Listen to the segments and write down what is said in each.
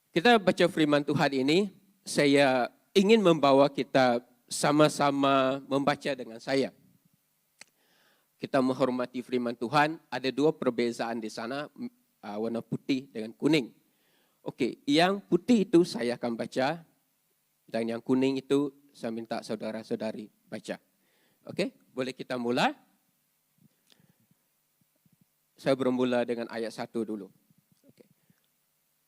Kita baca firman Tuhan ini, saya ingin membawa kita sama-sama membaca dengan saya. Kita menghormati firman Tuhan, ada dua perbezaan di sana, warna putih dengan kuning. Okey, yang putih itu saya akan baca, dan yang kuning itu saya minta saudara-saudari baca. Okey, boleh kita mula? Saya bermula dengan ayat 1 dulu.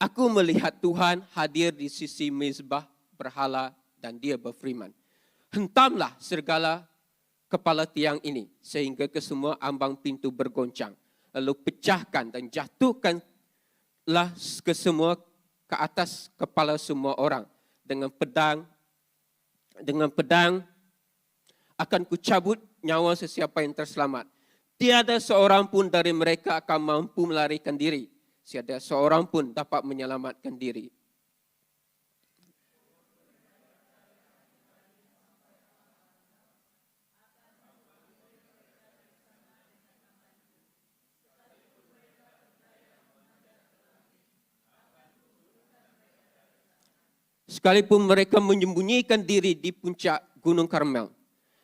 Aku melihat Tuhan hadir di sisi mezbah berhala dan dia berfirman, hentamlah segala kepala tiang ini sehingga kesemua ambang pintu bergoncang. Lalu pecahkan dan jatuhkanlah kesemua ke atas kepala semua orang. Dengan pedang akan kucabut nyawa sesiapa yang terselamat. Tiada seorang pun dari mereka akan mampu melarikan diri. Tiada seorang pun dapat menyelamatkan diri. Sekalipun mereka menyembunyikan diri di puncak Gunung Karmel,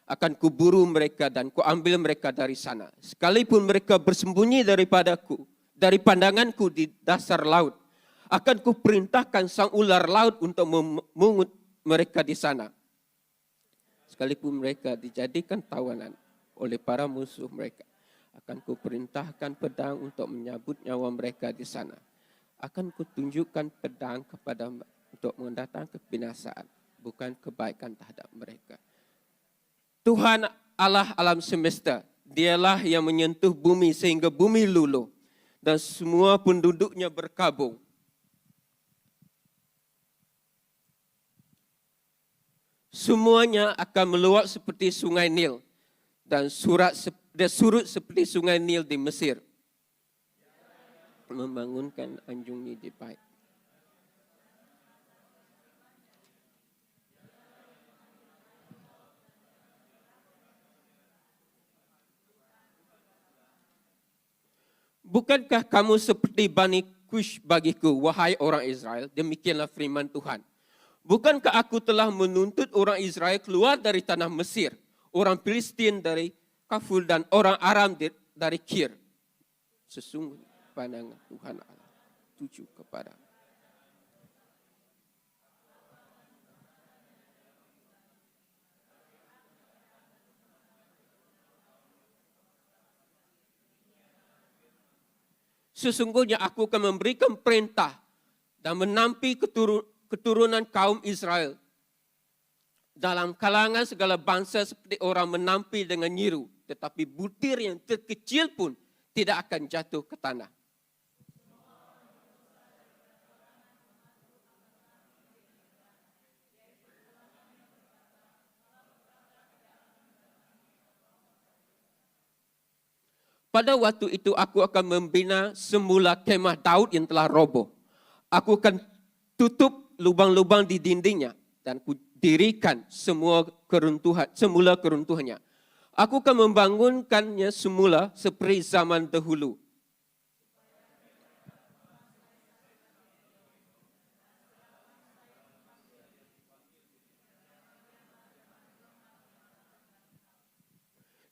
akan kuburu mereka dan kuambil mereka dari sana. Sekalipun mereka bersembunyi daripadaku, dari pandanganku di dasar laut, akan kuperintahkan sang ular laut untuk memungut mereka di sana. Sekalipun mereka dijadikan tawanan oleh para musuh mereka, akan kuperintahkan pedang untuk menyabut nyawa mereka di sana. Akan kutunjukkan pedang kepada untuk mendatangkan kebinasaan, bukan kebaikan terhadap mereka. Tuhan Allah alam semesta, dialah yang menyentuh bumi sehingga bumi luluh dan semua penduduknya berkabung. Semuanya akan meluap seperti sungai Nil dan surut seperti sungai Nil di Mesir. Membangunkan anjungnya di baik. Bukankah kamu seperti Bani Kush bagiku, wahai orang Israel? Demikianlah firman Tuhan. Bukankah aku telah menuntut orang Israel keluar dari tanah Mesir, orang Filistin dari Kaful dan orang Aram dari Kir? Sesungguhnya pandangan Tuhan Allah tuju kepada. Sesungguhnya aku akan memberikan perintah dan menampi keturunan kaum Israel dalam kalangan segala bangsa seperti orang menampi dengan nyiru, tetapi butir yang terkecil pun tidak akan jatuh ke tanah. Pada waktu itu aku akan membina semula kemah Daud yang telah roboh. Aku akan tutup lubang-lubang di dindingnya dan kudirikan semula keruntuhannya. Aku akan membangunkannya semula seperti zaman dahulu.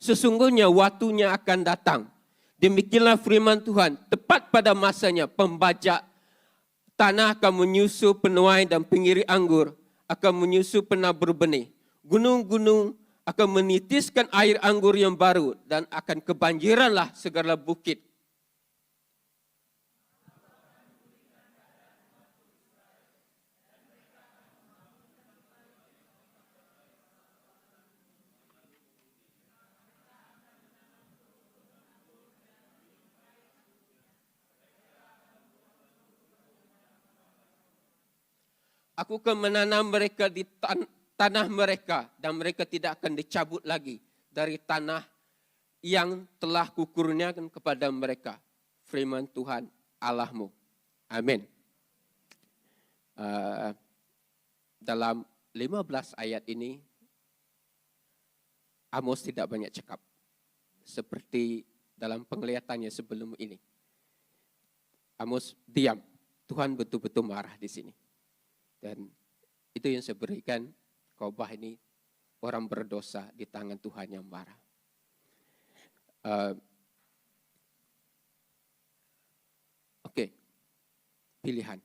Sesungguhnya waktunya akan datang. Demikianlah firman Tuhan, tepat pada masanya pembajak tanah akan menyusu penuai dan penggiri anggur akan menyusu penabur benih. Gunung-gunung akan menitiskan air anggur yang baru dan akan kebanjiranlah segala bukit. Aku akan menanam mereka di tanah mereka dan mereka tidak akan dicabut lagi dari tanah yang telah kukurniakan kepada mereka. Firman Tuhan Allahmu. Amin. Dalam 15 ayat ini, Amos tidak banyak cakap. Seperti dalam penglihatannya sebelum ini. Amos diam. Tuhan betul-betul marah di sini. Dan itu yang saya berikan khotbah ini, orang berdosa di tangan Tuhan yang marah. Oke, pilihan.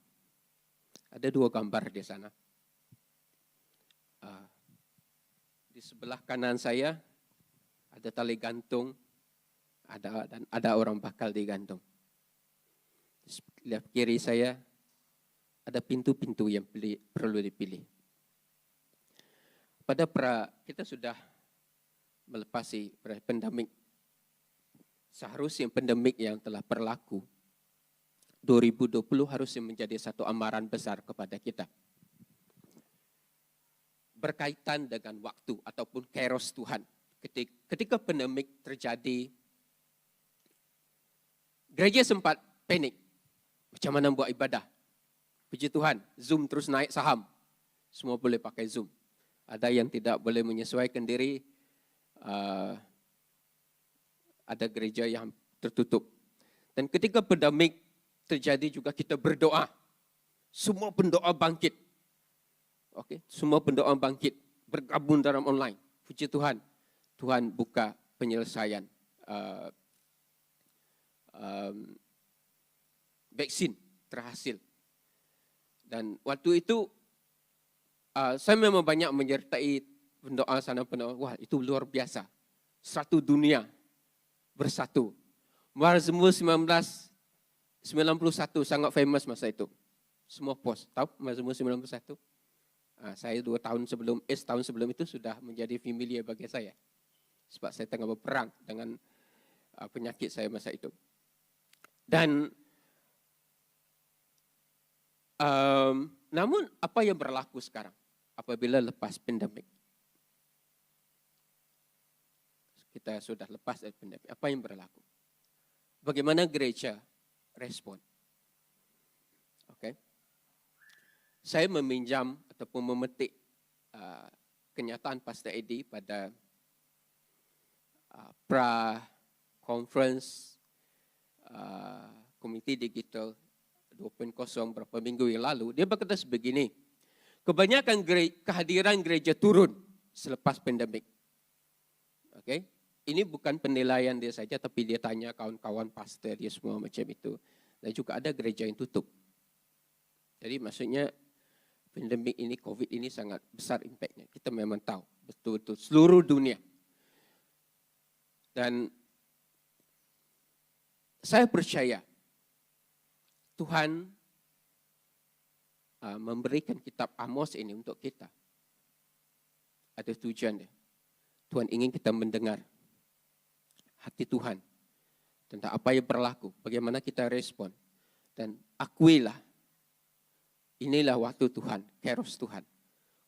Ada 2 gambar di sana. Di sebelah kanan saya ada tali gantung, dan ada orang bakal digantung. Di sebelah kiri saya ada pintu-pintu yang perlu dipilih. Kita sudah melepasi pandemik. Seharusnya pandemik yang telah berlaku 2020 harusnya menjadi satu amaran besar kepada kita. Berkaitan dengan waktu ataupun kairos Tuhan. Ketika pandemik terjadi, gereja sempat panik. Macam mana buat ibadah? Puji Tuhan, Zoom terus naik saham. Semua boleh pakai Zoom. Ada yang tidak boleh menyesuaikan diri. Ada gereja yang tertutup. Dan ketika pandemik terjadi juga kita berdoa. Semua pendoa bangkit. Oke, semua pendoa bangkit. Bergabung dalam online. Puji Tuhan. Tuhan buka penyelesaian vaksin terhasil. Dan waktu itu saya memang banyak menyertai pendoa sana pendoa. Wah, itu luar biasa. Satu dunia bersatu. Mazmur 91 sangat famous masa itu. Semua post. Tahu Mazmur 91? Saya 2 tahun sebelum, tahun sebelum itu sudah menjadi familiar bagi saya. Sebab saya tengah berperang dengan penyakit saya masa itu. Dan namun apa yang berlaku sekarang apabila lepas pandemik? Kita sudah lepas dari pandemik. Apa yang berlaku? Bagaimana gereja respon? Oke. Saya meminjam ataupun memetik kenyataan Pastor Eddie pada pra-conference Komite Digital 2.0 berapa minggu yang lalu. Dia berkata sebegini, kebanyakan kehadiran gereja turun selepas pandemik. Oke. Ini bukan penilaian dia saja, tapi dia tanya kawan-kawan pastor dia semua macam itu. Dan juga ada gereja yang tutup. Jadi maksudnya pandemik ini, COVID ini sangat besar impaknya. Kita memang tahu betul-betul seluruh dunia. Dan saya percaya Tuhan memberikan kitab Amos ini untuk kita. Ada tujuan dia. Tuhan ingin kita mendengar hati Tuhan tentang apa yang berlaku, bagaimana kita respon. Dan akuilah, inilah waktu Tuhan, kairos Tuhan.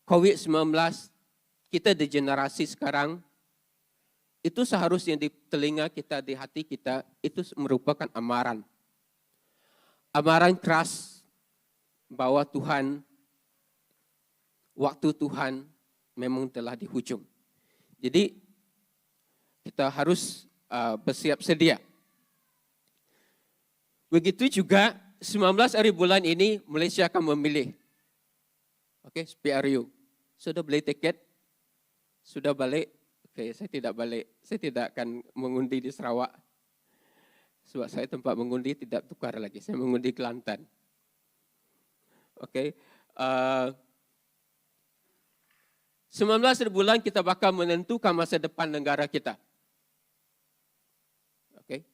COVID-19, kita di generasi sekarang, itu seharusnya di telinga kita, di hati kita, itu merupakan amaran. Amaran keras bahwa Tuhan, waktu Tuhan memang telah di hujung. Jadi kita harus bersiap sedia. Begitu juga 19 hari bulan ini Malaysia akan memilih. Oke, SPRU. Sudah beli tiket? Sudah balik? Oke, saya tidak balik. Saya tidak akan mengundi di Sarawak. Sebab saya tempat mengundi tidak tukar lagi. Saya mengundi Kelantan. Oke. 19 hari bulan kita bakal menentukan masa depan negara kita. Oke.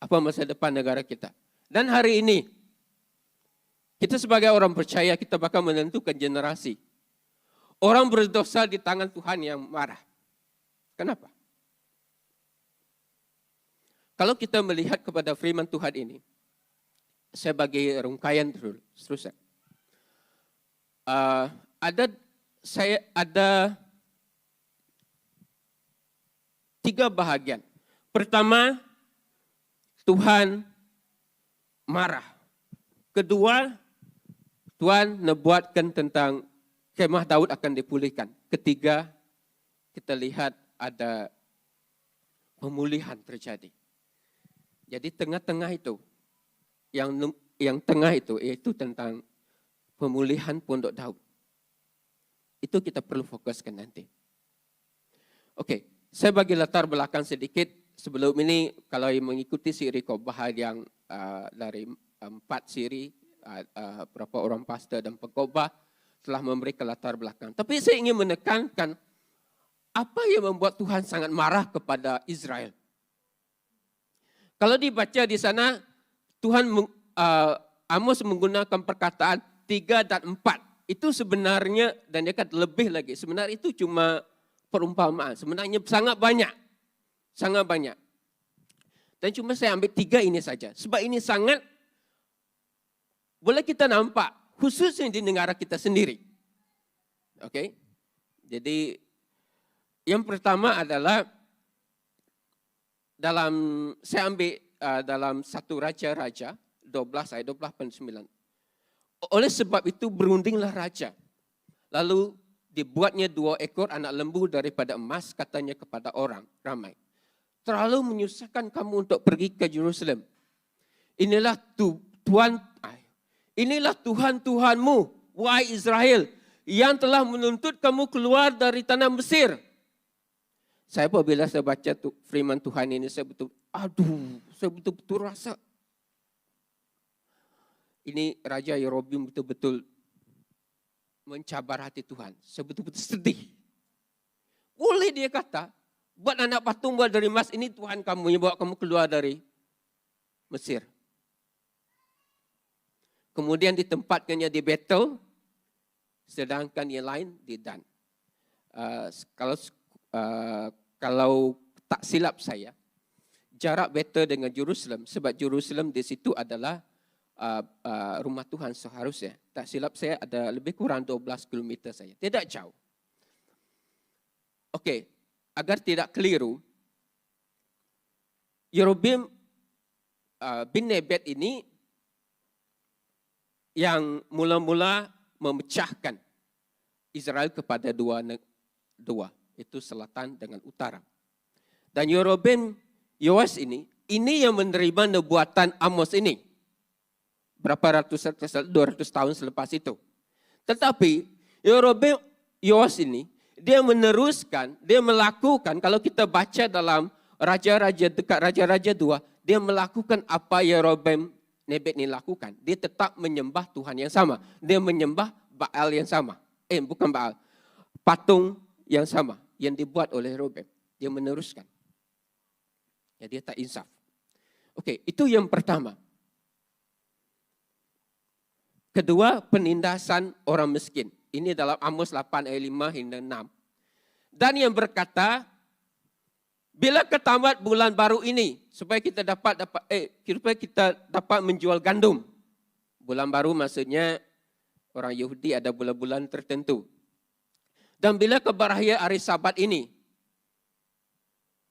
Apa masa depan negara kita? Dan hari ini, kita sebagai orang percaya, kita bakal menentukan generasi. Orang berdosa di tangan Tuhan yang marah. Kenapa? Kalau kita melihat kepada firman Tuhan ini, saya bagi rangkaian terus. Ada 3 bahagian. Pertama, Tuhan marah. Kedua, Tuhan nebuatkan tentang kemah Daud akan dipulihkan. Ketiga, kita lihat ada pemulihan terjadi. Jadi tengah-tengah itu, yang tengah itu, yaitu tentang pemulihan Pondok Daud. Itu kita perlu fokuskan nanti. Oke, saya bagi latar belakang sedikit. Sebelum ini, kalau yang mengikuti siri khotbah yang dari 4 siri, berapa orang pastor dan pengkhotbah telah memberikan latar belakang. Tapi saya ingin menekankan apa yang membuat Tuhan sangat marah kepada Israel. Kalau dibaca di sana, Tuhan Amos menggunakan perkataan 3 dan 4. Itu sebenarnya, dan dia kata lebih lagi, sebenarnya itu cuma perumpamaan. Sebenarnya sangat banyak. Sangat banyak. Dan cuma saya ambil 3 ini saja. Sebab ini sangat, boleh kita nampak, khususnya di negara kita sendiri. Oke? Jadi, yang pertama adalah, saya ambil dalam 1 Raja-Raja, 12 ayat 28-9. Oleh sebab itu berundinglah raja. Lalu dibuatnya 2 ekor anak lembu daripada emas, katanya kepada orang ramai. Terlalu menyusahkan kamu untuk pergi ke Yerusalem. Inilah Tuhan Tuhanmu, wahai Israel, yang telah menuntut kamu keluar dari tanah Mesir. Saya apabila saya baca firman Tuhan ini, saya betul-betul rasa ini Raja Yerobeam betul-betul mencabar hati Tuhan. Saya betul-betul sedih. Boleh dia kata, buat anak patung buat dari emas, ini Tuhan kamu yang bawa kamu keluar dari Mesir. Kemudian ditempatkannya di Betel, sedangkan yang lain di Dan. Kalau tak silap saya, jarak Betel dengan Jerusalem, sebab Jerusalem di situ adalah rumah Tuhan seharusnya. Tak silap saya ada lebih kurang 12 km saja. Tidak jauh. Okey, agar tidak keliru, Yerobeam bin Nebat ini yang mula-mula memecahkan Israel kepada dua, itu selatan dengan utara. Dan Yerobeam Yoas ini yang menerima nubuatan Amos ini. Berapa 200 tahun selepas itu. Tetapi Yerobeam Yoas ini, dia meneruskan, dia melakukan, kalau kita baca dalam Raja-Raja dekat Raja-Raja 2, dia melakukan apa Yerobeam Nebat ini lakukan. Dia tetap menyembah Tuhan yang sama. Dia menyembah Baal yang sama. Bukan Baal. Patung yang sama yang dibuat oleh Yerobeam. Dia meneruskan. Ya, dia tak insaf. Okey, itu yang pertama. Kedua, penindasan orang miskin. Ini dalam Amos 8 ayat 5 hingga 6. Dan yang berkata, bila ketamat bulan baru ini, supaya kita dapat menjual gandum. Bulan baru maksudnya orang Yahudi ada bulan-bulan tertentu. Dan bila keberakhir hari Sabat ini,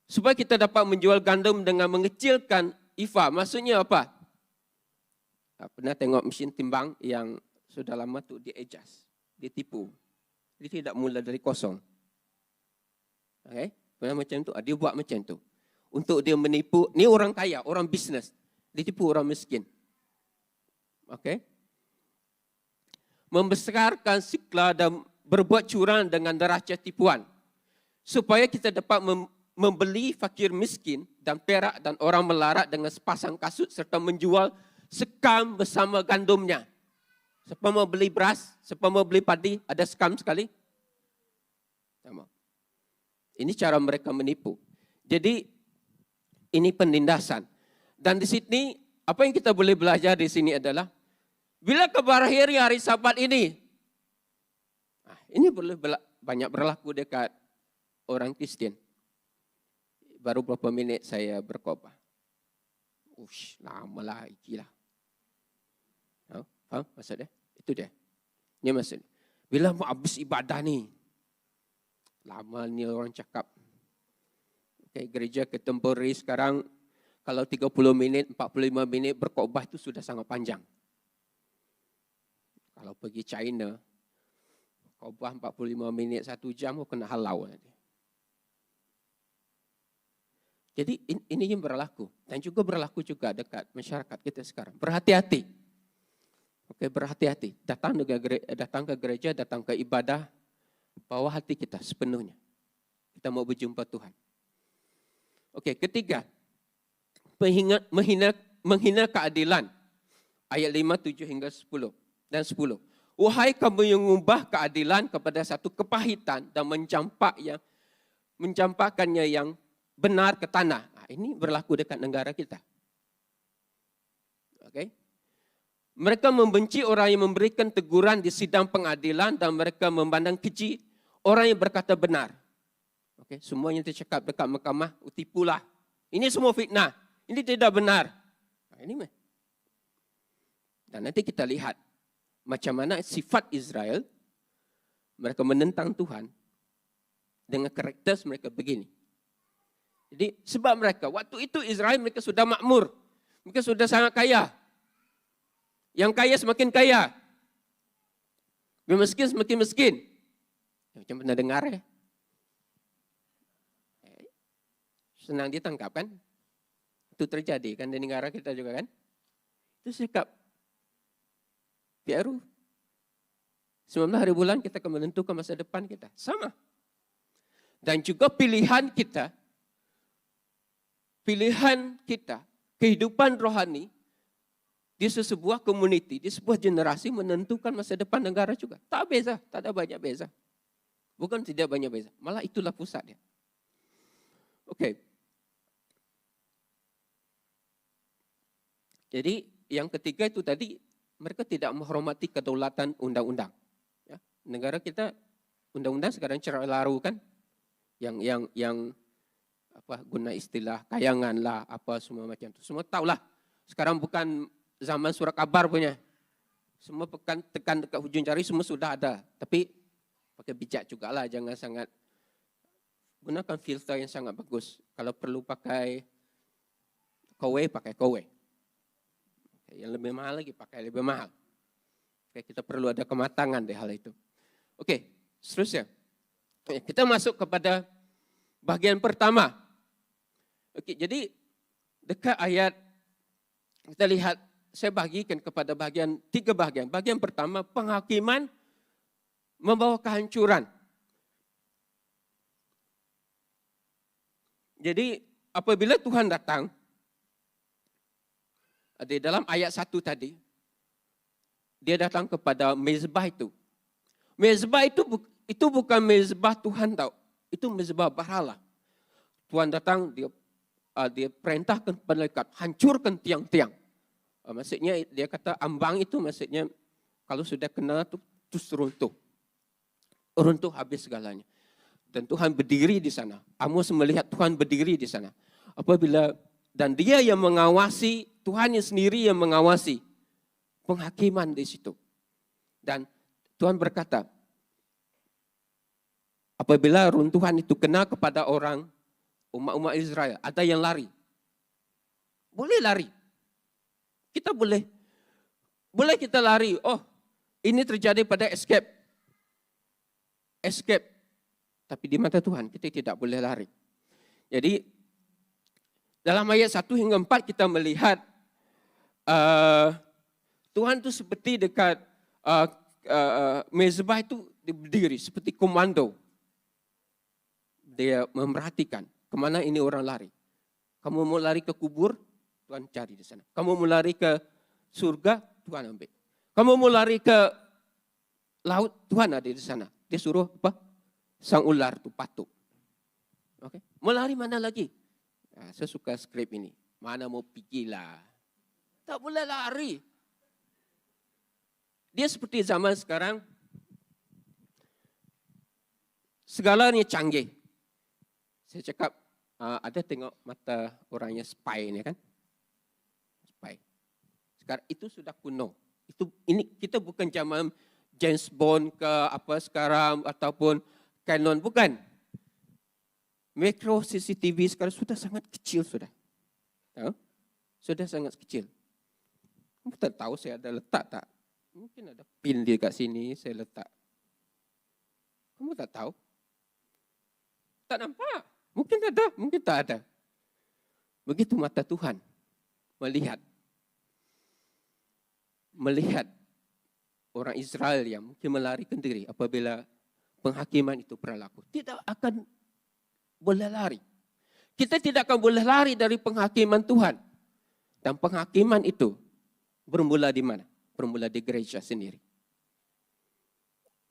supaya kita dapat menjual gandum dengan mengecilkan ifa. Maksudnya apa? Pernah tengok mesin timbang yang sudah lama tu dia adjust, dia tipu. Dia tidak mula dari kosong. Okay? Pernah macam tu, dia buat macam tu. Untuk dia menipu, ni orang kaya, orang bisnes. Dia tipu orang miskin. Okay? Membesarkan sikla dan berbuat curang dengan neraca tipuan. Supaya kita dapat membeli fakir miskin dan perak dan orang melarat dengan sepasang kasut serta menjual sekam bersama gandumnya. Siapa mau beli beras, siapa mau beli padi, ada sekam sekali? Sama. Ini cara mereka menipu. Jadi ini penindasan. Dan di sini apa yang kita boleh belajar di sini adalah bila keberakhir hari Sabat ini. Ini boleh banyak berlaku dekat orang Kristen. Baru beberapa minit saya berkhotbah. Lama lah, ikilah. Faham maksud dia? Itu dia. Ini maksud. Bila mau habis ibadah ni, lama ni orang cakap. Okay, gereja contemporary sekarang, kalau 30 minit, 45 minit berkhotbah itu sudah sangat panjang. Kalau pergi China, khotbah 45 minit, 1 jam, kena halau nanti. Jadi ini yang berlaku. Dan juga berlaku juga dekat masyarakat kita sekarang. Berhati-hati. Oke, berhati-hati. Datang ke gereja, datang ke ibadah, bawa hati kita sepenuhnya. Kita mau berjumpa Tuhan. Oke, ketiga, menghina keadilan. Ayat 5, 7 hingga 10 dan 10. Wahai kamu yang mengubah keadilan kepada satu kepahitan dan mencampakkannya yang benar ke tanah. Nah, ini berlaku dekat negara kita. Oke. Mereka membenci orang yang memberikan teguran di sidang pengadilan dan mereka memandang keji orang yang berkata benar. Oke, semuanya tercakap dekat mahkamah, tipulah. Ini semua fitnah. Ini tidak benar. Nah, ini mah. Dan nanti kita lihat macam mana sifat Israel, mereka menentang Tuhan dengan karakter mereka begini. Jadi sebab mereka, waktu itu Israel mereka sudah makmur. Mereka sudah sangat kaya. Yang kaya semakin kaya. Yang miskin semakin miskin. Macam pernah dengar ya? Senang ditangkap kan? Itu terjadi kan di negara kita juga kan? Itu sikap PRU. 19 hari bulan kita akan menentukan masa depan kita. Sama. Dan juga pilihan kita, kehidupan rohani, di sebuah community, di sebuah generasi menentukan masa depan negara juga. Tak beza, tak ada banyak beza. Bukan tidak banyak beza, malah itulah pusatnya. Oke. Jadi yang ketiga itu tadi, mereka tidak menghormati kedaulatan undang-undang. Ya, negara kita undang-undang sekarang cara laru kan, yang apa guna istilah kayangan lah, apa semua macam itu. Semua tahulah. Sekarang bukan zaman surat kabar punya. Semua tekan dekat hujung jari semua sudah ada. Tapi pakai bijak juga lah, jangan sangat gunakan filter yang sangat bagus. Kalau perlu pakai kowe, pakai kowe. Yang lebih mahal lagi pakai lebih mahal. Oke, kita perlu ada kematangan di hal itu. Oke, seterusnya. Kita masuk kepada bagian pertama. Oke, jadi dekat ayat kita lihat, saya bagikan kepada tiga bagian. Bagian pertama, penghakiman membawa kehancuran. Jadi apabila Tuhan datang, di dalam ayat 1 tadi, dia datang kepada mezbah itu. Mezbah itu bukan mezbah Tuhan tahu, itu mezbah berhala. Tuhan datang, dia perintahkan kepada malaikat, hancurkan tiang-tiang. Maksudnya dia kata ambang itu maksudnya kalau sudah kena terus runtuh. Runtuh habis segalanya. Dan Tuhan berdiri di sana. Amos melihat Tuhan berdiri di sana. Dan dia yang mengawasi, Tuhannya sendiri yang mengawasi penghakiman di situ. Dan Tuhan berkata, apabila runtuhan itu kena kepada orang, umat-umat Israel, ada yang lari. Boleh lari. Kita boleh kita lari. Oh, ini terjadi pada escape. Tapi di mata Tuhan kita tidak boleh lari. Jadi dalam ayat 1 hingga 4 kita melihat Tuhan itu seperti dekat mezbah itu berdiri seperti komando. Dia memerhatikan kemana ini orang lari. Kamu mau lari ke kubur, Tuhan cari di sana. Kamu mau lari ke surga, Tuhan ambil. Kamu mau lari ke laut, Tuhan ada di sana. Dia suruh apa? Sang ular itu patuk. Oke. Mau lari mana lagi? Nah, saya suka skrip ini. Mana mau pergi lah. Tak boleh lari. Dia seperti zaman sekarang. Segalanya canggih. Saya cakap, ada tengok mata orangnya spy ini kan. Spy. Sekarang itu sudah kuno. Ini kita bukan zaman James Bond ke apa sekarang ataupun Canon, bukan. Mikro CCTV sekarang sudah sangat kecil sudah. Tahu? Sudah sangat kecil. Kamu tak tahu saya ada letak tak? Mungkin ada pin di kat sini saya letak. Kamu tak tahu? Tak nampak. Mungkin ada, mungkin tak ada. Begitu mata Tuhan melihat orang Israel yang mungkin melarikan diri apabila penghakiman itu berlaku. Tidak akan boleh lari. Kita tidak akan boleh lari dari penghakiman Tuhan. Dan penghakiman itu bermula di mana? Bermula di gereja sendiri.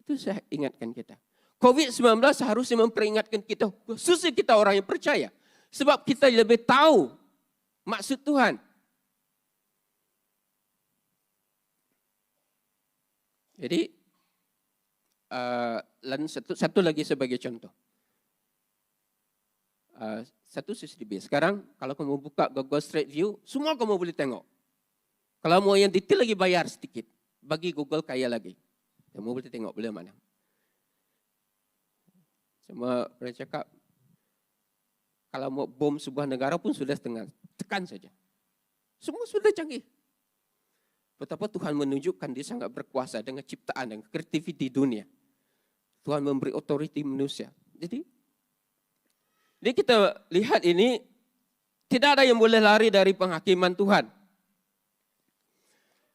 Itu saya ingatkan kita. COVID-19 harusnya memperingatkan kita, khususnya kita orang yang percaya. Sebab kita lebih tahu maksud Tuhan. Jadi, satu lagi sebagai contoh. Satu CCTV. Sekarang kalau kamu buka Google Street View, semua kamu boleh tengok. Kalau mau yang detail lagi bayar sedikit. Bagi Google kaya lagi. Kamu boleh tengok boleh mana. Semua pernah cakap, kalau mau bom sebuah negara pun sudah setengah. Tekan saja. Semua sudah canggih. Betapa Tuhan menunjukkan dia sangat berkuasa dengan ciptaan dan kreativiti dunia. Tuhan memberi otoriti manusia. Jadi kita lihat ini, tidak ada yang boleh lari dari penghakiman Tuhan.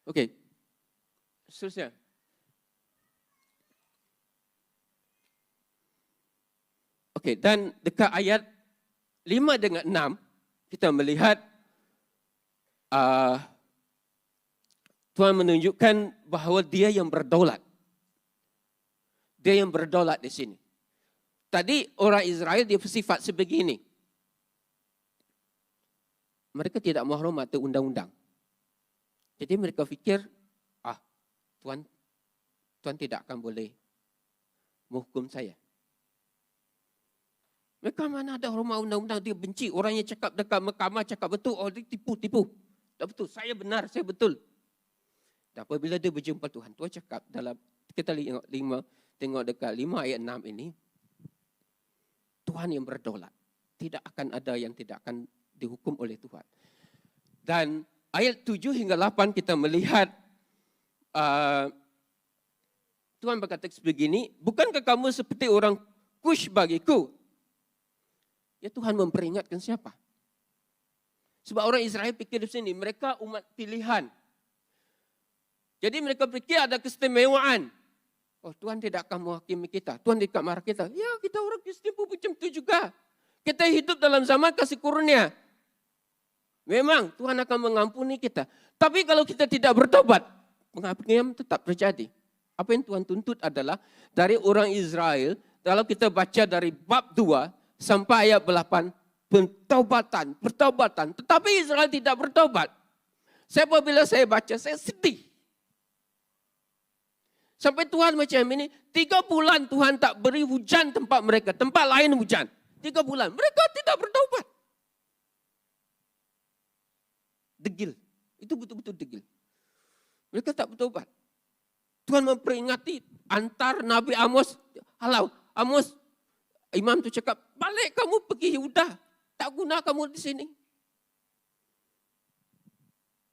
Oke, seterusnya. Oke, dan dekat ayat 5 dengan 6, kita melihat Tuhan menunjukkan bahawa dia yang berdaulat. Dia yang berdaulat di sini. Tadi orang Israel dia bersifat sebegini. Mereka tidak menghormati undang-undang. Jadi mereka fikir, Tuhan tidak akan boleh menghukum saya. Mereka mana ada hormat undang-undang, dia benci. Orang yang cakap dekat mahkamah cakap betul, dia tipu. Tak betul, saya benar, saya betul. Dan apabila dia berjumpa Tuhan, Tuhan cakap dalam, kita tengok dekat 5 ayat 6 ini, Tuhan yang berdaulat. Tidak akan ada yang tidak akan dihukum oleh Tuhan. Dan ayat 7 hingga 8 kita melihat Tuhan berkata sebegini, bukankah kamu seperti orang Kush bagiku? Ya Tuhan memperingatkan siapa? Sebab orang Israel pikir di sini, mereka umat pilihan. Jadi mereka pikir ada keistimewaan. Oh Tuhan tidak akan menghakimi kita. Tuhan tidak marah kita. Ya kita orang Kristen pun macam itu juga. Kita hidup dalam zaman kasih karunia. Memang Tuhan akan mengampuni kita. Tapi kalau kita tidak bertobat, pengampunan tetap terjadi. Apa yang Tuhan tuntut adalah dari orang Israel, kalau kita baca dari bab 2 sampai ayat 8, pertobatan. Tetapi Israel tidak bertobat. Apabila saya baca, saya sedih. Sampai Tuhan macam ini, 3 bulan Tuhan tak beri hujan tempat mereka. Tempat lain hujan. 3 bulan. Mereka tidak bertobat. Degil. Itu betul-betul degil. Mereka tak bertobat. Tuhan memperingati antar Nabi Amos. Halau, Amos, imam tu cakap, balik kamu pergi Yehuda. Tak guna kamu di sini.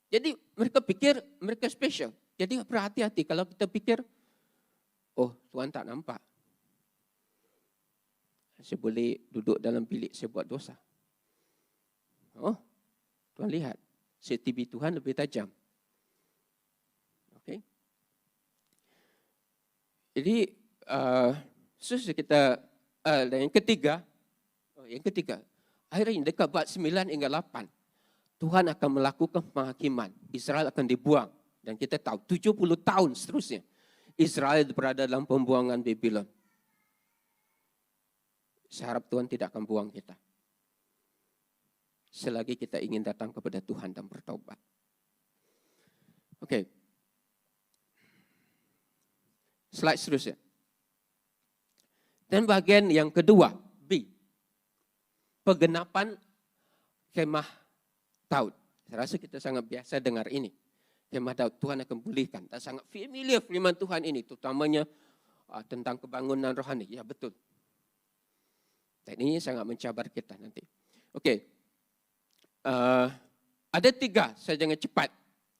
Jadi mereka pikir mereka special. Jadi berhati-hati kalau kita pikir, oh Tuhan tak nampak. Saya boleh duduk dalam bilik saya buat dosa. Oh, Tuhan lihat. CCTV Tuhan lebih tajam. Okey. Jadi, dan yang ketiga, akhirnya dekat bab 9 hingga 8, Tuhan akan melakukan penghakiman. Israel akan dibuang. Dan kita tahu 70 tahun seterusnya Israel berada dalam pembuangan Babylon. Saya harap Tuhan tidak akan buang kita. Selagi kita ingin datang kepada Tuhan dan bertaubat. Okey. Slide seterusnya. Dan bahagian yang kedua, B. Penggenapan kemah Daud. Saya rasa kita sangat biasa dengar ini. Kemah Daud, Tuhan akan pulihkan. Dan sangat familiar firman Tuhan ini, terutamanya tentang kebangunan rohani. Ya betul. Dan ini sangat mencabar kita nanti. Okey. Ada 3, saya jangan cepat.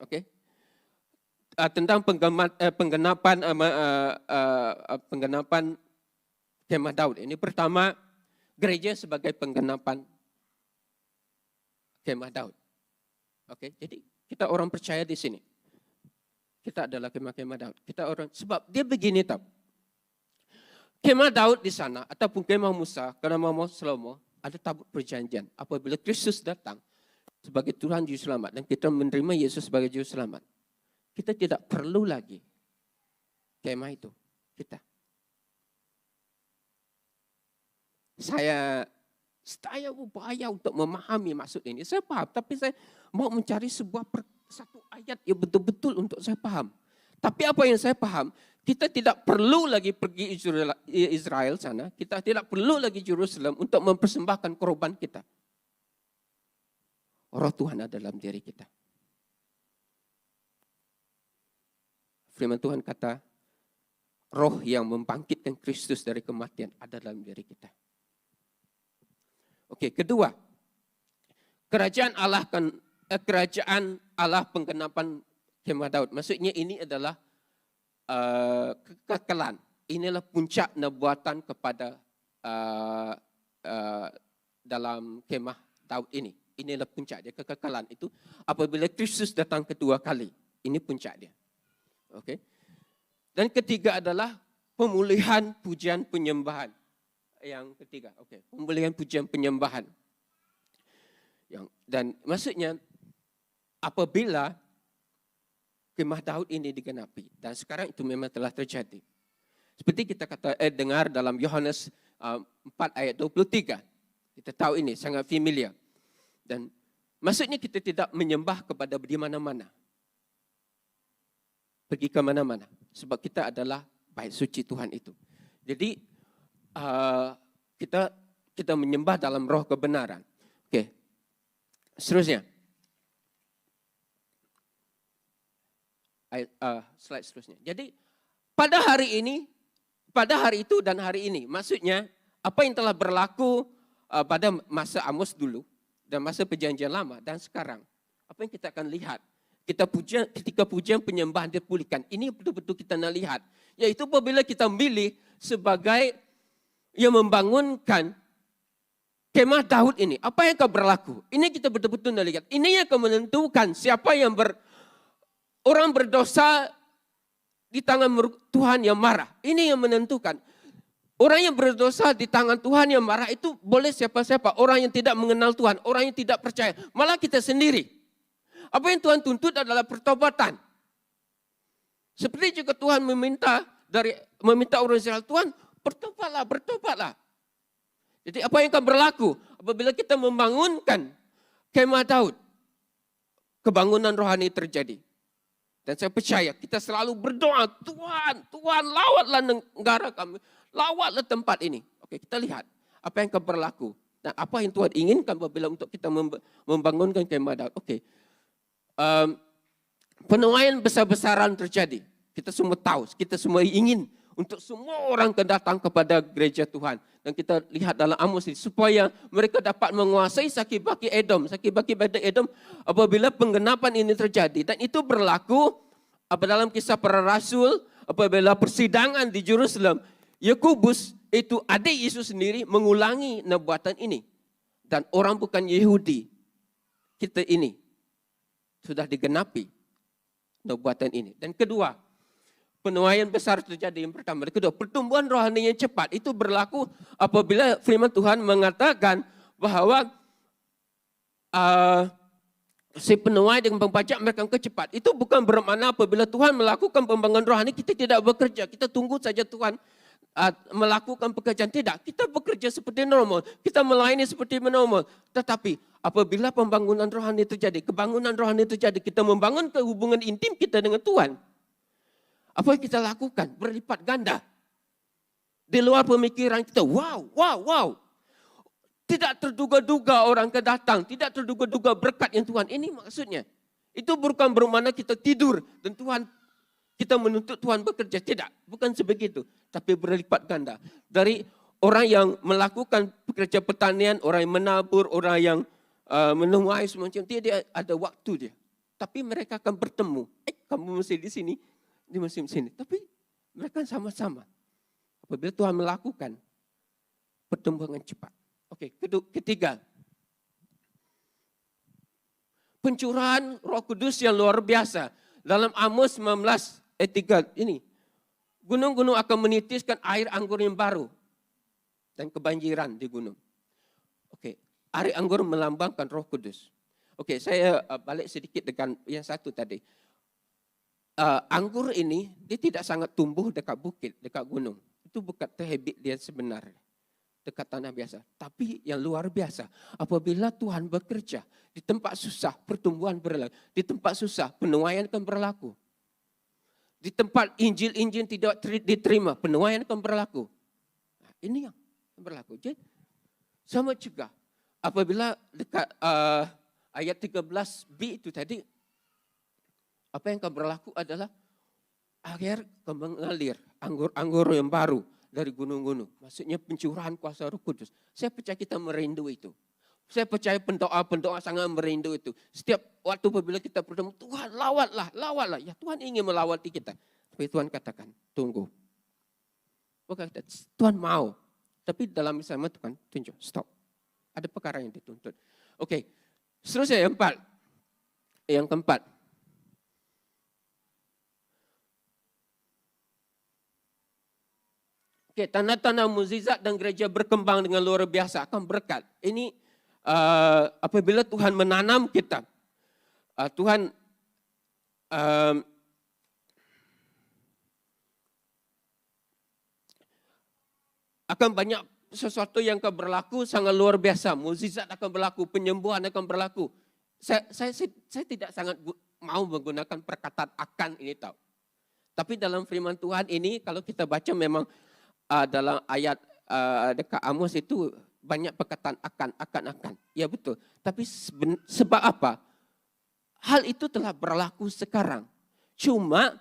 Okey. Tentang penggenapan kemah Daud. Ini pertama, gereja sebagai penggenapan kemah Daud. Okey, jadi kita orang percaya di sini. Kita adalah kemah-kemah Daud. Kita orang, sebab dia begini tau. Kemah Daud di sana ataupun kemah Musa, kemah Salomo, ada tabut perjanjian. Apabila Kristus datang sebagai Tuhan Juru Selamat dan kita menerima Yesus sebagai Juru Selamat, kita tidak perlu lagi kemah itu. Saya berupaya untuk memahami maksud ini. Saya paham, tapi saya mau mencari satu ayat yang betul-betul untuk saya paham. Tapi apa yang saya paham, kita tidak perlu lagi pergi Israel sana, kita tidak perlu lagi Jerusalem untuk mempersembahkan korban kita. Roh Tuhan ada dalam diri kita. Firman Tuhan kata, roh yang membangkitkan Kristus dari kematian ada dalam diri kita. Oke, kedua, kerajaan Allah penggenapan kemah Daud. Maksudnya ini adalah kekekalan. Inilah puncak nubuatan kepada dalam kemah Daud ini. Inilah puncak dia, kekekalan itu. Apabila Kristus datang kedua kali, ini puncak dia. Oke. Dan ketiga adalah pemulihan pujian penyembahan. Yang ketiga, pemulihan pujian penyembahan. Dan maksudnya apabila kemah Daud ini digenapi, dan sekarang itu memang telah terjadi. Seperti kita dengar dalam Yohanes 4 ayat 23. Kita tahu ini sangat familiar. Dan maksudnya kita tidak menyembah kepada di mana-mana. Pergi ke mana-mana. Sebab kita adalah bait suci Tuhan itu. Jadi kita menyembah dalam roh kebenaran. Oke. Seterusnya. Slide seterusnya. Jadi pada hari itu dan hari ini, maksudnya apa yang telah berlaku pada masa Amos dulu dan masa perjanjian lama dan sekarang, apa yang kita akan lihat ketika pujian penyembahan dipulihkan, ini betul-betul kita nak lihat, yaitu apabila kita milih sebagai yang membangunkan kemah Daud ini, apa yang akan berlaku? Ini kita betul-betul nak lihat. Ini yang akan menentukan siapa yang orang berdosa di tangan Tuhan yang marah. Ini yang menentukan. Orang yang berdosa di tangan Tuhan yang marah itu boleh siapa-siapa. Orang yang tidak mengenal Tuhan, orang yang tidak percaya. Malah kita sendiri. Apa yang Tuhan tuntut adalah pertobatan. Seperti juga Tuhan meminta orang Israel, Tuhan bertobatlah. Jadi apa yang akan berlaku apabila kita membangunkan kemah Daud? Kebangunan rohani terjadi. Dan saya percaya kita selalu berdoa, Tuhan lawatlah negara kami, lawatlah tempat ini. Oke, kita lihat apa yang akan berlaku. Dan apa yang Tuhan inginkan apabila untuk kita membangunkan kemah Daud. Oke, penuaian besar-besaran terjadi. Kita semua tahu, kita semua ingin untuk semua orang datang kepada gereja Tuhan. Dan kita lihat dalam Amos ini, supaya mereka dapat menguasai Sakibaki Edom apabila penggenapan ini terjadi. Dan itu berlaku dalam Kisah Para Rasul, apabila persidangan di Jerusalem, Yakobus itu adik Yesus sendiri mengulangi nubuatan ini. Dan orang bukan Yahudi, kita ini sudah digenapi nubuatan ini. Dan kedua, penuaian besar terjadi yang pertama. Kedua, pertumbuhan rohani yang cepat itu berlaku apabila firman Tuhan mengatakan bahwa si penuai dengan pembajak mereka kecepat. Itu bukan bermakna apabila Tuhan melakukan pembangunan rohani kita tidak bekerja. Kita tunggu saja Tuhan melakukan pekerjaan. Tidak, kita bekerja seperti normal. Kita melayani seperti normal. Tetapi apabila pembangunan rohani terjadi, kebangunan rohani terjadi, kita membangun hubungan intim kita dengan Tuhan. Apa yang kita lakukan? Berlipat ganda. Di luar pemikiran kita, wow. Tidak terduga-duga orang kedatang. Tidak terduga-duga berkat yang Tuhan. Ini maksudnya. Itu bukan bermakna kita tidur. Dan kita menuntut Tuhan bekerja. Tidak, bukan sebegitu. Tapi berlipat ganda. Dari orang yang melakukan pekerja pertanian, orang yang menabur, orang yang menuai semacam dia ada waktu dia. Tapi mereka akan bertemu. Kamu mesti di sini. Di musim sini. Tapi mereka sama-sama. Apabila Tuhan melakukan pertumbuhan cepat. Oke, ketiga. Pencurahan Roh Kudus yang luar biasa. Dalam Amos 19 ayat 3 ini. Gunung-gunung akan menitiskan air anggur yang baru. Dan kebanjiran di gunung. Oke, air anggur melambangkan Roh Kudus. Oke, saya balik sedikit dengan yang satu tadi. Anggur ini dia tidak sangat tumbuh dekat bukit, dekat gunung. Itu bukan habit dia sebenarnya. Dekat tanah biasa. Tapi yang luar biasa, apabila Tuhan bekerja, di tempat susah pertumbuhan berlaku. Di tempat susah penuaian akan berlaku. Di tempat Injil tidak diterima, penuaian akan berlaku. Nah, ini yang berlaku. Jadi, sama juga, apabila dekat ayat 13b itu tadi, apa yang akan berlaku adalah air akan mengalir, anggur yang baru dari gunung-gunung. Maksudnya pencurahan kuasa Roh Kudus. Saya percaya kita merindu itu. Saya percaya pendoa sangat merindu itu. Setiap waktu apabila kita bertemu, Tuhan lawatlah. Ya Tuhan ingin melawati kita. Tapi Tuhan katakan, tunggu. Bukan Tuhan mau. Tapi dalam misalnya Tuhan tunjuk, stop. Ada perkara yang dituntut. Oke, seterusnya yang keempat. Oke, tanda-tanda mukjizat dan gereja berkembang dengan luar biasa akan berkat. Ini apabila Tuhan menanam kita, Tuhan akan banyak sesuatu yang akan berlaku sangat luar biasa. Mukjizat akan berlaku, penyembuhan akan berlaku. Saya tidak sangat mau menggunakan perkataan akan ini tahu. Tapi dalam firman Tuhan ini kalau kita baca memang dalam ayat dekat Amos itu banyak perkataan akan. Ya betul. Tapi sebab apa? Hal itu telah berlaku sekarang. Cuma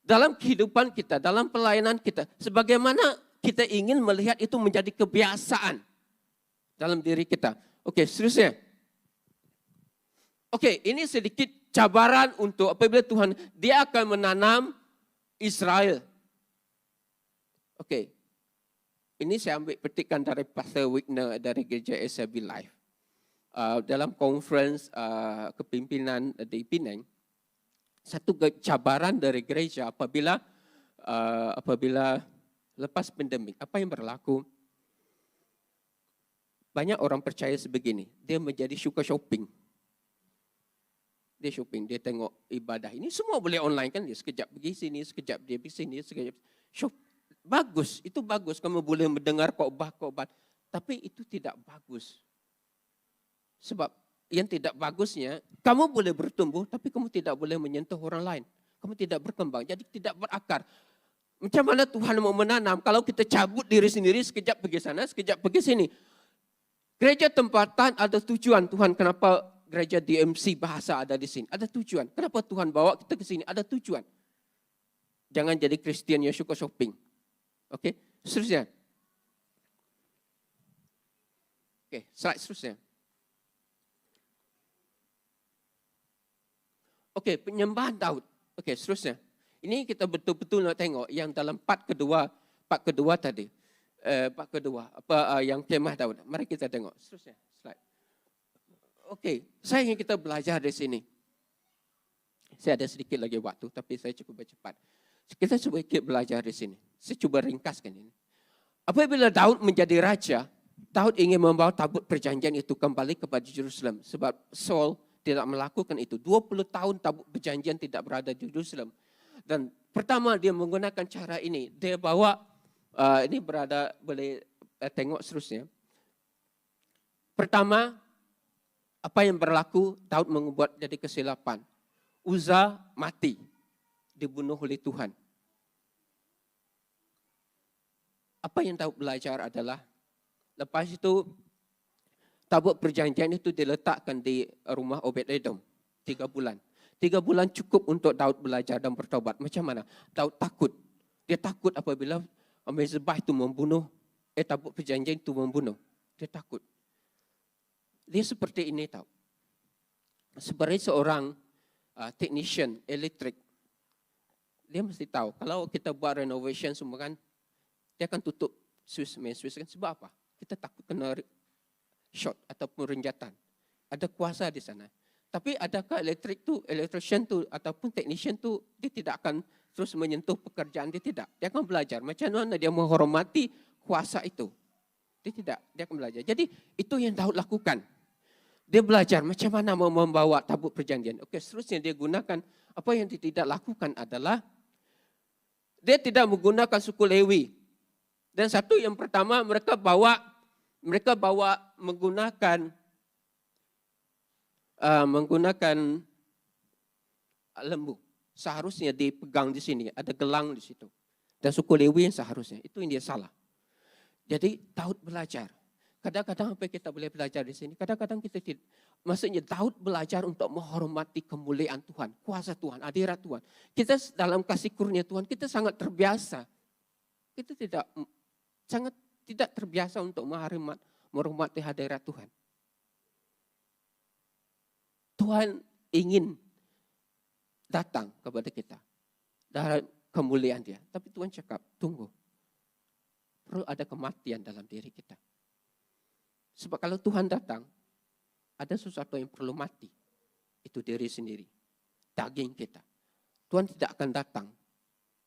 dalam kehidupan kita, dalam pelayanan kita, sebagaimana kita ingin melihat itu menjadi kebiasaan dalam diri kita. Oke, seterusnya. Oke, ini sedikit cabaran untuk apabila Tuhan, dia akan menanam Israel. Oke. Ini saya ambil petikan dari Pastor Wigner dari Gereja SLB Life. Dalam conference kepimpinan di Penang, satu cabaran dari gereja apabila lepas pandemik, apa yang berlaku? Banyak orang percaya sebegini, dia menjadi suka shopping. Dia shopping, dia tengok ibadah. Ini semua boleh online kan, dia sekejap pergi sini, sekejap dia pergi sini, sekejap shop. Bagus, itu bagus. Kamu boleh mendengar khotbah. Tapi itu tidak bagus. Sebab yang tidak bagusnya, kamu boleh bertumbuh, tapi kamu tidak boleh menyentuh orang lain. Kamu tidak berkembang, jadi tidak berakar. Macam mana Tuhan mau menanam? Kalau kita cabut diri sendiri, sekejap pergi sana, sekejap pergi sini. Gereja tempatan ada tujuan. Tuhan, kenapa gereja DMC bahasa ada di sini? Ada tujuan. Kenapa Tuhan bawa kita ke sini? Ada tujuan. Jangan jadi Kristian yang suka shopping. Oke, seterusnya. Oke, slide seterusnya. Oke, penyembahan Daud. Oke, seterusnya. Ini kita betul-betul nak tengok yang dalam part kedua tadi. Part kedua, yang kemah Daud. Mari kita tengok. Seterusnya, slide. Oke, saya ingin kita belajar di sini. Saya ada sedikit lagi waktu, tapi saya cukup bercepat. Kita coba belajar di sini. Saya coba ringkaskan ini. Apabila Daud menjadi raja, Daud ingin membawa tabut perjanjian itu kembali kepada Yerusalem. Sebab Saul tidak melakukan itu. 20 tahun tabut perjanjian tidak berada di Yerusalem. Dan pertama dia menggunakan cara ini. Dia bawa, ini berada, boleh tengok seterusnya. Pertama, apa yang berlaku, Daud membuat jadi kesilapan. Uzza mati, dibunuh oleh Tuhan. Apa yang Daud belajar adalah, lepas itu tabut perjanjian itu diletakkan di rumah Obed-Edom 3 bulan. 3 bulan cukup untuk Daud belajar dan bertobat. Macam mana? Daud takut. Dia takut apabila Mezbah itu membunuh, tabut perjanjian itu membunuh. Dia takut. Dia seperti ini tahu. Sebagai seorang technician elektrik, dia mesti tahu kalau kita buat renovation semua kan, dia akan tutup main switch kan. Sebab apa? Kita takut kena short ataupun renjatan. Ada kuasa di sana. Tapi adakah electrician tu ataupun technician tu dia tidak akan terus menyentuh pekerjaan, dia tidak. Dia akan belajar macam mana dia menghormati kuasa itu. Dia tidak, dia akan belajar. Jadi itu yang Daud lakukan. Dia belajar macam mana membawa tabut perjanjian. Okey, seterusnya dia gunakan, apa yang dia tidak lakukan adalah dia tidak menggunakan suku Lewi. Dan satu yang pertama mereka bawa menggunakan lembu. Seharusnya dipegang di sini, ada gelang di situ. Dan suku Lewi yang seharusnya, itu yang dia salah. Jadi Daud belajar. Kadang-kadang apa yang kita boleh belajar di sini, kadang-kadang kita tidak. Maksudnya Daud belajar untuk menghormati kemuliaan Tuhan, kuasa Tuhan, hadirat Tuhan. Kita dalam kasih kurnia Tuhan, kita sangat terbiasa. Kita sangat tidak terbiasa untuk menghormati hadirat Tuhan. Tuhan ingin datang kepada kita dalam kemuliaan Dia. Tapi Tuhan cakap, tunggu. Perlu ada kematian dalam diri kita. Sebab kalau Tuhan datang, ada sesuatu yang perlu mati. Itu diri sendiri. Daging kita. Tuhan tidak akan datang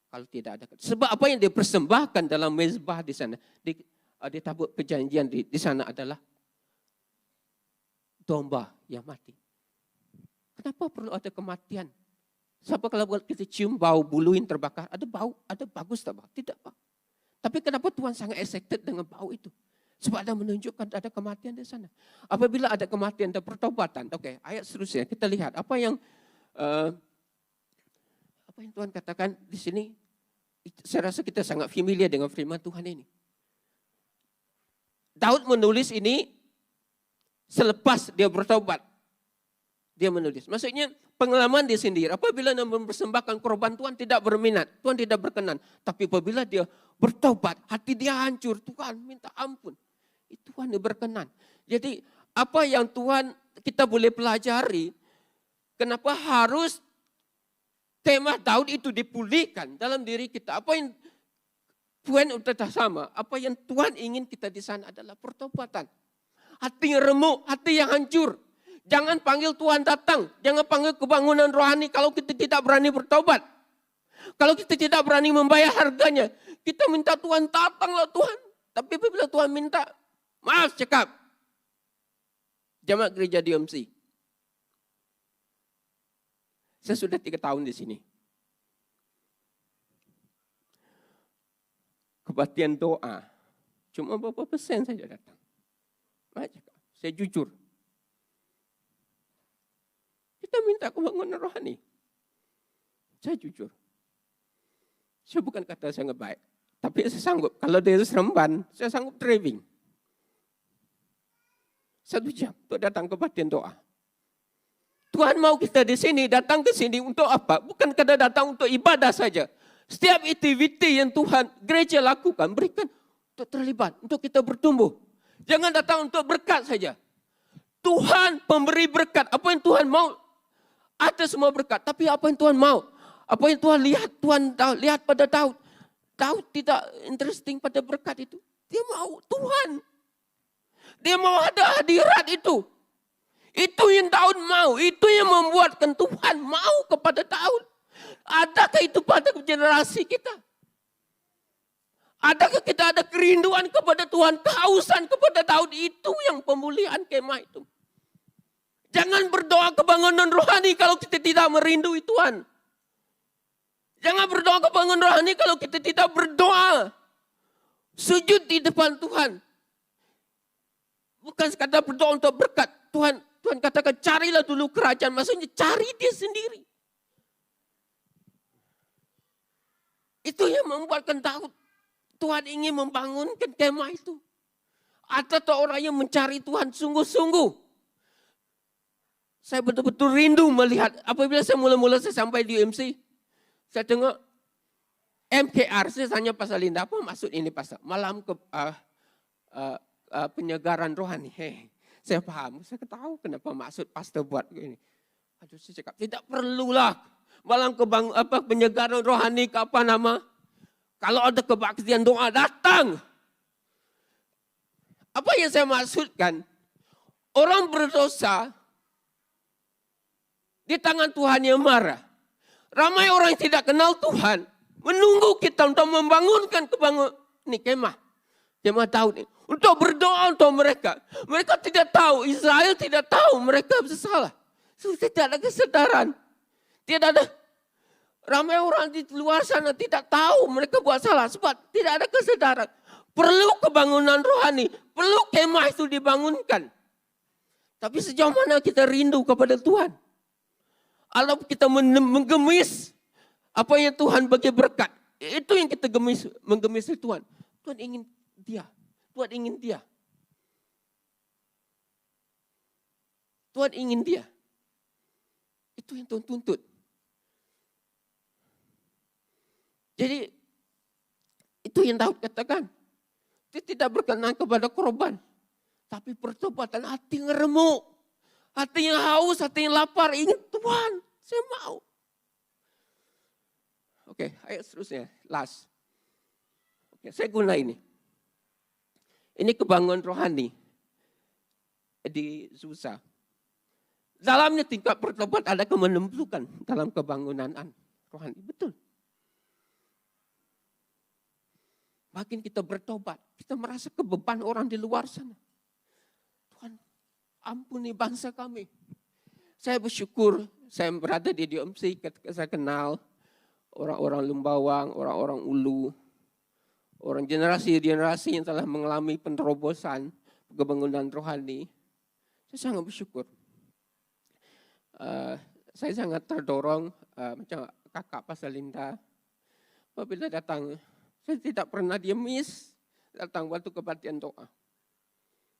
kalau tidak ada. Sebab apa yang dia persembahkan dalam mezbah di sana, di tabut perjanjian di sana adalah domba yang mati. Kenapa perlu ada kematian? Sebab kalau kita cium bau bulu yang terbakar, ada bau, ada bagus tak bau? Tidak bau. Tapi kenapa Tuhan sangat excited dengan bau itu? Sebab ada menunjukkan ada kematian di sana. Apabila ada kematian dan pertobatan, oke, ayat seterusnya kita lihat apa yang Tuhan katakan di sini. Saya rasa kita sangat familiar dengan firman Tuhan ini. Daud menulis ini selepas dia bertobat. Dia menulis. Maksudnya pengalaman dia sendiri. Apabila dia mempersembahkan korban, Tuhan tidak berminat. Tuhan tidak berkenan. Tapi apabila dia bertobat, hati dia hancur. Tuhan minta ampun. Tuhan dia berkenan. Jadi apa yang kita boleh pelajari. Kenapa harus tema Daud itu dipulihkan dalam diri kita. Apa yang Tuhan sudah sama. Apa yang Tuhan ingin kita di sana adalah pertobatan. Hati yang remuk, hati yang hancur. Jangan panggil Tuhan datang. Jangan panggil kebangunan rohani kalau kita tidak berani bertobat. Kalau kita tidak berani membayar harganya. Kita minta Tuhan, datanglah Tuhan. Tapi bila Tuhan minta, maaf cakap. Jemaat gereja DMC. Saya sudah 3 tahun di sini. Kebaktian doa. Cuma berapa persen saja datang. Maaf cakap. Saya jujur. Kita minta kebangunan rohani. Saya jujur. Saya bukan kata saya nggak baik. Tapi saya sanggup. Kalau dia seremban, saya sanggup driving. 1 jam untuk datang ke kebaktian doa. Tuhan mau kita di sini, datang ke sini untuk apa? Bukan kadang datang untuk ibadah saja. Setiap aktiviti yang Tuhan gereja lakukan, berikan untuk terlibat, untuk kita bertumbuh. Jangan datang untuk berkat saja. Tuhan pemberi berkat. Apa yang Tuhan mau? Ada semua berkat, tapi apa yang Tuhan mau? Apa yang Tuhan lihat pada Daud. Daud tidak interesting pada berkat itu. Dia mau Tuhan. Dia mau ada hadirat itu. Itu yang Daud mau. Itu yang membuatkan Tuhan mau kepada Daud. Adakah itu pada generasi kita? Adakah kita ada kerinduan kepada Tuhan, kehausan kepada Daud? Itu yang pemulihan kemah itu. Jangan berdoa kebangunan rohani kalau kita tidak merindui Tuhan. Jangan berdoa kebangunan rohani kalau kita tidak berdoa. Sujud di depan Tuhan. Bukan sekadar berdoa untuk berkat. Tuhan katakan carilah dulu kerajaan. Maksudnya cari dia sendiri. Itu yang membuatkan Daud. Tuhan ingin membangunkan kemah itu. Ada orang yang mencari Tuhan sungguh-sungguh. Saya betul-betul rindu melihat. Apabila saya mula-mula sampai di UMC. Saya dengar MKR. Saya tanya Pastor Linda, apa maksud ini Pastor? Malam penyegaran rohani. Saya paham. Saya tahu kenapa maksud Pastor buat ini. Aduh, saya cakap, tidak perlulah. Malam penyegaran rohani ke apa nama? Kalau ada kebaktian doa, datang. Apa yang saya maksudkan? Orang berdosa Di tangan Tuhan yang marah. Ramai orang yang tidak kenal Tuhan menunggu kita untuk membangunkan ini kemah Daud ini, untuk berdoa untuk mereka. Mereka tidak tahu, Israel tidak tahu mereka bersalah. Tidak ada kesadaran. Tidak ada, ramai orang di luar sana tidak tahu mereka buat salah sebab tidak ada kesadaran. Perlu kebangunan rohani, perlu kemah itu dibangunkan. Tapi sejauh mana kita rindu kepada Tuhan? Kalau kita menggemis apa yang Tuhan bagi berkat, itu yang kita menggemis Tuhan. Tuhan ingin dia, Tuhan ingin dia. Tuhan ingin dia. Itu yang Tuhan tuntut. Jadi itu yang Daud katakan. Dia tidak berkenan kepada korban, tapi pertobatan hati yang remuk, hati yang haus, hati yang lapar. Ingin Tuhan, saya mau. Oke, ayat seterusnya, last. Oke, saya guna ini. Ini kebangunan rohani di Susa. Dalamnya tingkat pertobatan ada kemenentukan dalam kebangunan rohani. Betul. Makin kita bertobat, kita merasa kebeban orang di luar sana. Tuhan, ampuni bangsa kami. Saya bersyukur, saya berada di DMC, ketika saya kenal orang-orang Lumbawang, orang-orang Ulu, orang generasi-generasi yang telah mengalami penerobosan, kebangunan rohani. Saya sangat bersyukur. Saya sangat terdorong, macam kakak Pastor Linda, apabila datang, saya tidak pernah dia miss datang waktu kebaktian doa.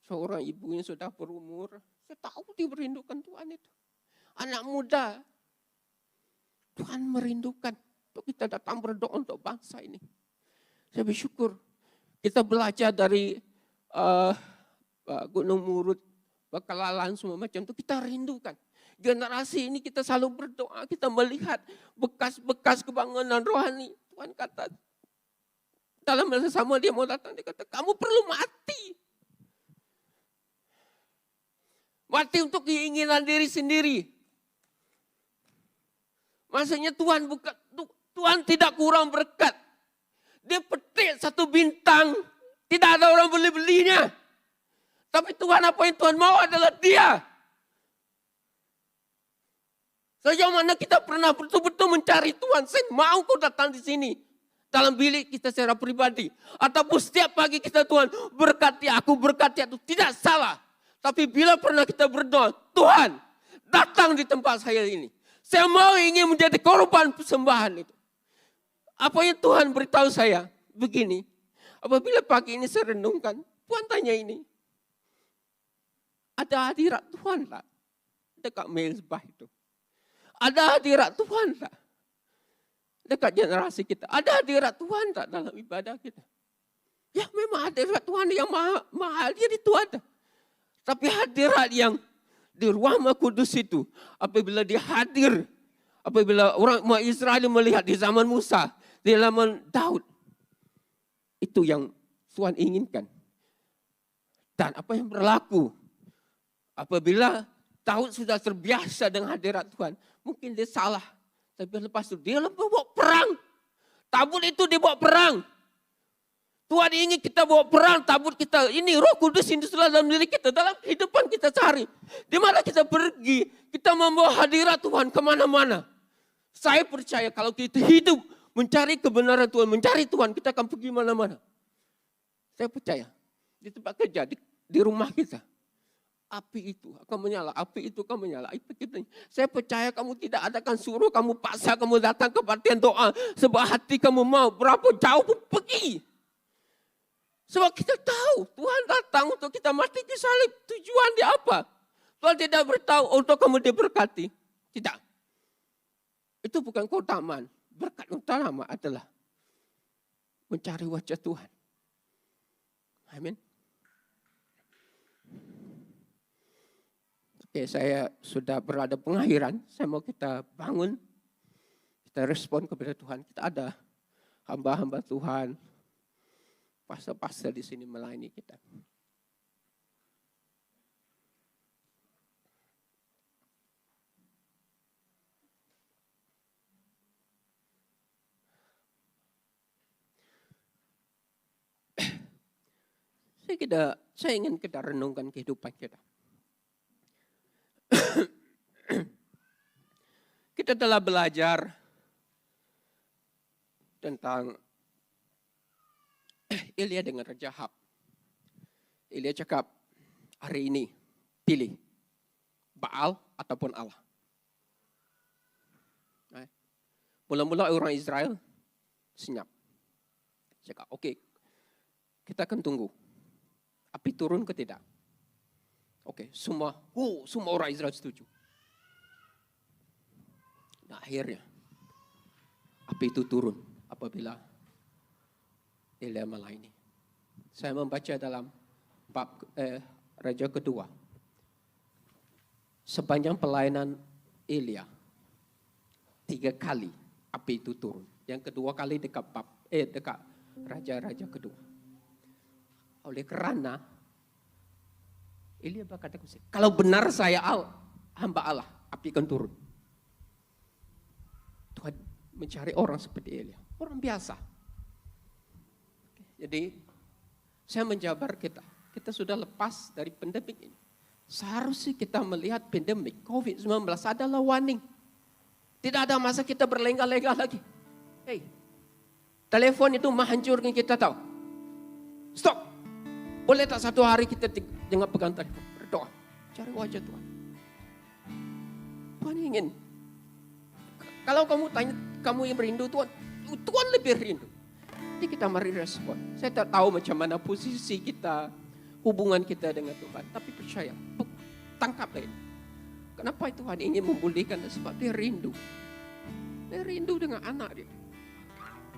Seorang ibu yang sudah berumur, saya tahu dia merindukan Tuhan itu. Anak muda, Tuhan merindukan untuk kita datang berdoa untuk bangsa ini. Saya bersyukur kita belajar dari Gunung Murut, Bekalalan, semua macam itu kita rindukan. Generasi ini kita selalu berdoa, kita melihat bekas-bekas kebangunan rohani. Tuhan kata, dalam masa sama dia mau datang, dia kata, kamu perlu mati. Mati untuk keinginan diri sendiri. Maksudnya Tuhan tidak kurang berkat. Dia petik satu bintang, tidak ada orang beli-belinya. Tapi Tuhan, apa yang Tuhan mau adalah dia. Sejauh mana kita pernah betul-betul mencari Tuhan, saya mau kau datang di sini. Dalam bilik kita secara pribadi. Ataupun setiap pagi kita, Tuhan berkati aku, tidak salah. Tapi bila pernah kita berdoa, Tuhan datang di tempat saya ini. Saya mau ingin menjadi korban persembahan itu. Apa yang Tuhan beritahu saya? Begini, apabila pagi ini saya renungkan, Tuhan tanya ini. Ada hadirat Tuhan tak dekat mezbah itu? Ada hadirat Tuhan tak dekat generasi kita? Ada hadirat Tuhan tak dalam ibadah kita? Ya memang hadirat Tuhan yang mahal, dia itu ada. Tapi hadirat yang di ruang Maha Kudus itu, apabila dia hadir, apabila orang Israel melihat di zaman Musa, di zaman Daud, itu yang Tuhan inginkan. Dan apa yang berlaku, apabila Daud sudah terbiasa dengan hadirat Tuhan, mungkin dia salah. Tapi lepas itu dia bawa perang. Tabut itu dibawa perang. Tuhan ingin kita bawa perang, tabut kita. Ini Roh Kudus ini sudah dalam diri kita, dalam kehidupan kita cari. Di mana kita pergi, kita membawa hadirat Tuhan kemana-mana. Saya percaya kalau kita hidup mencari kebenaran Tuhan, mencari Tuhan, kita akan pergi mana-mana. Saya percaya di tempat kerja, di rumah kita. Api itu akan menyala, api itu akan menyala. Saya percaya kamu tidak akan suruh, kamu paksa kamu datang ke kebaktian doa. Sebab hati kamu mau, berapa jauh pun pergi. Sebab kita tahu Tuhan datang untuk kita mati di salib. Tujuan dia apa? Tuhan tidak beritahu untuk kamu diberkati. Tidak. Itu bukan keutamaan. Berkat utama adalah mencari wajah Tuhan. Amin. Oke, saya sudah berada pengakhiran. Saya mau kita bangun. Kita respon kepada Tuhan. Kita ada hamba-hamba Tuhan. Pastor-pastor di sini melayani kita. Mari saya ingin kita renungkan kehidupan kita. Kita telah belajar tentang Elia dengan Raja Ahab. Elia cakap, hari ini pilih Baal ataupun Allah. Mula-mula orang Israel senyap. Cakap, oke, kita akan tunggu. Api turun ke tidak? Oke, semua orang Israel setuju. Nah, akhirnya api itu turun apabila Elia melayani. Saya membaca dalam bab Raja kedua. Sepanjang pelayanan Elia, 3 kali api itu turun. Yang kedua kali dekat raja-raja kedua. Oleh kerana Elia berkata, kalau benar saya hamba Allah, api akan turun. Tuhan mencari orang seperti Elia, orang biasa. Jadi saya menjabar kita sudah lepas dari pandemik ini. Seharusnya kita melihat pandemik COVID-19 adalah warning. Tidak ada masa kita berlengah-lengah lagi. Hey, telepon itu menghancurkan kita tahu. Stop. Boleh tak satu hari kita jangan pegang telepon, berdoa, cari wajah Tuhan. Tuhan ingin. Kalau kamu tanya, kamu yang merindu Tuhan, Tuhan lebih rindu. Jadi kita mari respon. Saya tak tahu macam mana posisi kita, hubungan kita dengan Tuhan. Tapi percaya, tangkaplah ini. Kenapa Tuhan ingin memulihkan? Sebab dia rindu. Dia rindu dengan anak dia.